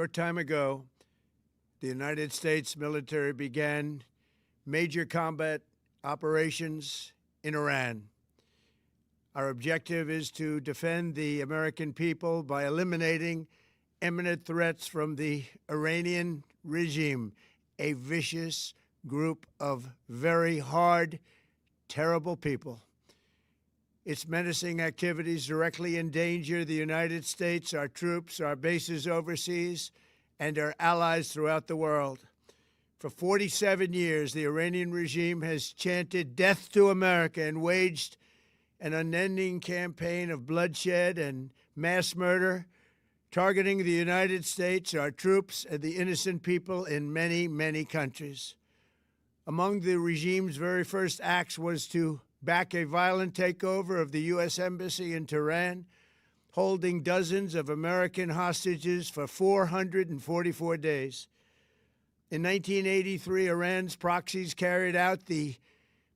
short time ago, the United States military began major combat operations in Iran. Our objective is to defend the American people by eliminating imminent threats from the Iranian regime, a vicious group of very hard, terrible people. Its menacing activities directly endanger the United States, our troops, our bases overseas, and our allies throughout the world. For 47 years, the Iranian regime has chanted death to America and waged an unending campaign of bloodshed and mass murder, targeting the United States, our troops, and the innocent people in many, many countries. Among the regime's very first acts was to back a violent takeover of the U.S. Embassy in Tehran, holding dozens of American hostages for 444 days. In 1983, Iran's proxies carried out the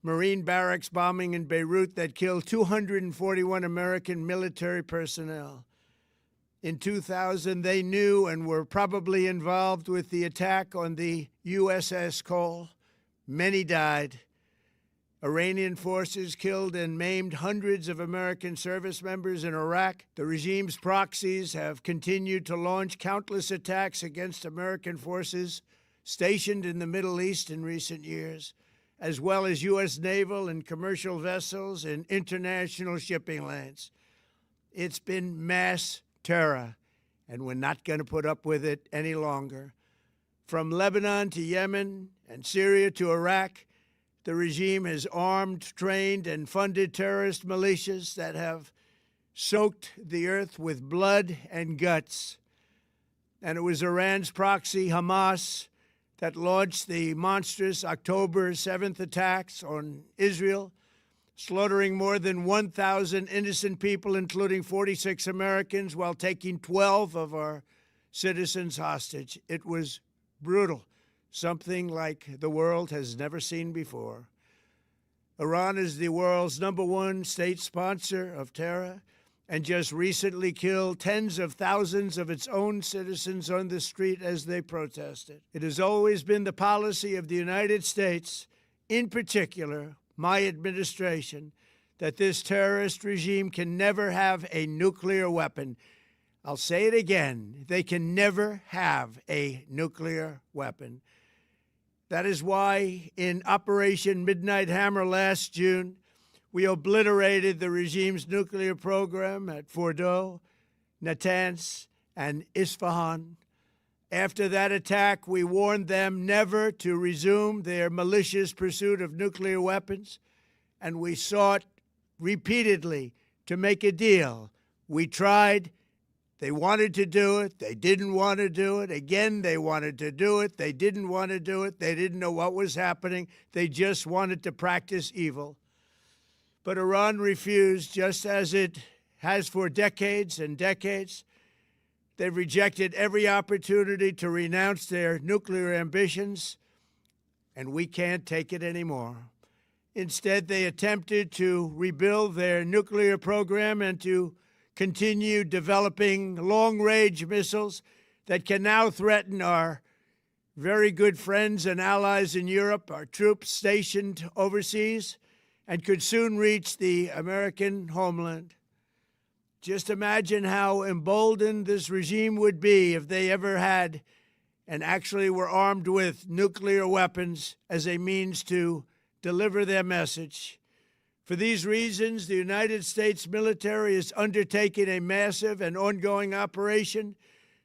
Marine barracks bombing in Beirut that killed 241 American military personnel. In 2000, they knew and were probably involved with the attack on the USS Cole. Many died. Iranian forces killed and maimed hundreds of American service members in Iraq. The regime's proxies have continued to launch countless attacks against American forces stationed in the Middle East in recent years, as well as U.S. naval and commercial vessels and international shipping lanes. It's been mass terror, and we're not going to put up with it any longer. From Lebanon to Yemen and Syria to Iraq, the regime has armed, trained, and funded terrorist militias that have soaked the earth with blood and guts. And it was Iran's proxy, Hamas, that launched the monstrous October 7th attacks on Israel, slaughtering more than 1,000 innocent people, including 46 Americans, while taking 12 of our citizens hostage. It was brutal, something like the world has never seen before. Iran is the world's #1 state sponsor of terror and just recently killed tens of thousands of its own citizens on the street as they protested. It has always been the policy of the United States, in particular, my administration, that this terrorist regime can never have a nuclear weapon. I'll say it again. They can never have a nuclear weapon. That is why in Operation Midnight Hammer last June, we obliterated the regime's nuclear program at Fordow, Natanz, and Isfahan. After that attack, we warned them never to resume their malicious pursuit of nuclear weapons, and we sought repeatedly to make a deal. We tried. They wanted to do it. They didn't want to do it. Again, they wanted to do it. They didn't want to do it. They didn't know what was happening. They just wanted to practice evil. But Iran refused, just as it has for decades and decades. They've rejected every opportunity to renounce their nuclear ambitions, and we can't take it anymore. Instead, they attempted to rebuild their nuclear program and to continue developing long-range missiles that can now threaten our very good friends and allies in Europe, our troops stationed overseas, and could soon reach the American homeland. Just imagine how emboldened this regime would be if they ever had and actually were armed with nuclear weapons as a means to deliver their message. For these reasons, the United States military is undertaking a massive and ongoing operation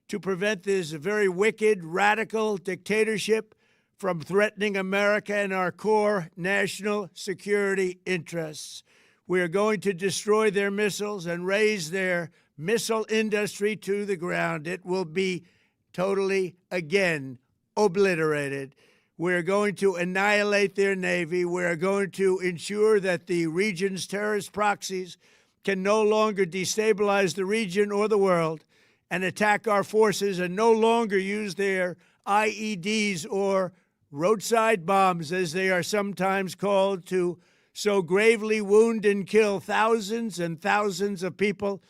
to prevent this very wicked, radical dictatorship from threatening America and our core national security interests. We are going to destroy their missiles and raise their missile industry to the ground. It will be totally, again, obliterated. We're going to annihilate their Navy. We're going to ensure that the region's terrorist proxies can no longer destabilize the region or the world and attack our forces and no longer use their IEDs or roadside bombs, as they are sometimes called, to so gravely wound and kill thousands and thousands of people,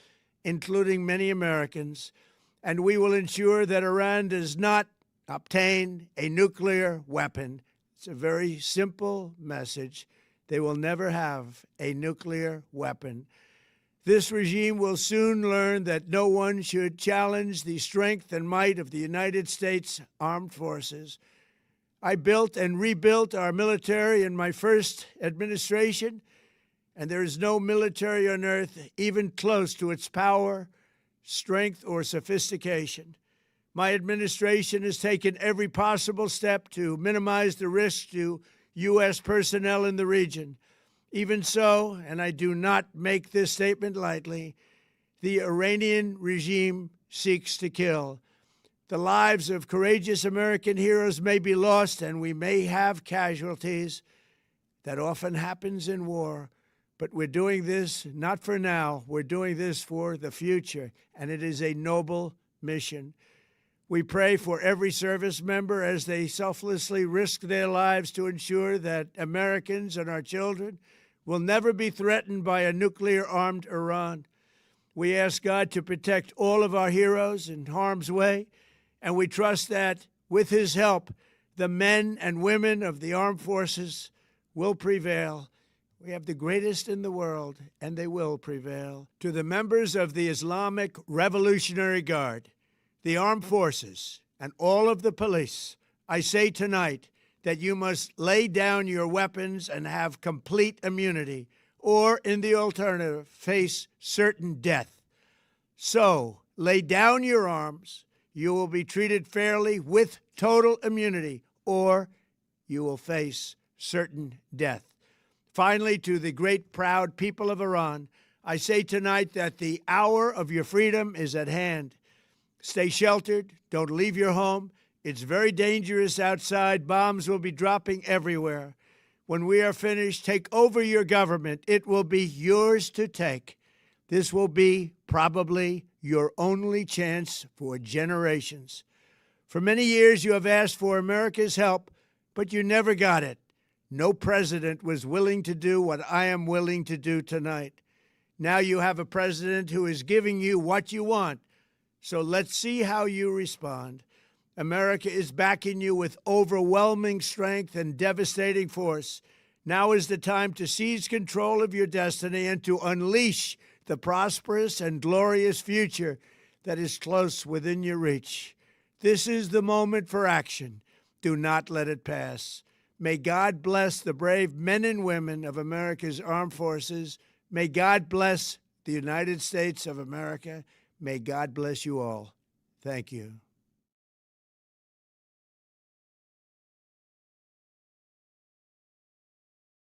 including many Americans. and we will ensure that Iran does not obtain a nuclear weapon. It's a very simple message. They will never have a nuclear weapon. This regime will soon learn that no one should challenge the strength and might of the United States Armed Forces. I built and rebuilt our military in my first administration, and there is no military on earth even close to its power, strength, or sophistication. My administration has taken every possible step to minimize the risk to U.S. personnel in the region. Even so, and I do not make this statement lightly, the Iranian regime seeks to kill. The lives of courageous American heroes may be lost, and we may have casualties. That often happens in war. But we're doing this not for now. We're doing this for the future, and it is a noble mission. We pray for every service member as they selflessly risk their lives to ensure that Americans and our children will never be threatened by a nuclear-armed Iran. We ask God to protect all of our heroes in harm's way, and we trust that, with His help, the men and women of the armed forces will prevail. We have the greatest in the world, and they will prevail. To the members of the Islamic Revolutionary Guard, the armed forces, and all of the police, I say tonight that you must lay down your weapons and have complete immunity, or, in the alternative, face certain death. So, lay down your arms. You will be treated fairly with total immunity, or you will face certain death. Finally, to the great, proud people of Iran, I say tonight that the hour of your freedom is at hand. Stay sheltered. Don't leave your home. It's very dangerous outside. Bombs will be dropping everywhere. When we are finished, take over your government. It will be yours to take. This will be probably your only chance for generations. For many years, you have asked for America's help, but you never got it. No president was willing to do what I am willing to do tonight. Now you have a president who is giving you what you want. So let's see how you respond. America is backing you with overwhelming strength and devastating force. Now is the time to seize control of your destiny and to unleash the prosperous and glorious future that is close within your reach. This is the moment for action. Do not let it pass. May God bless the brave men and women of America's armed forces. May God bless the United States of America. May God bless you all. Thank you.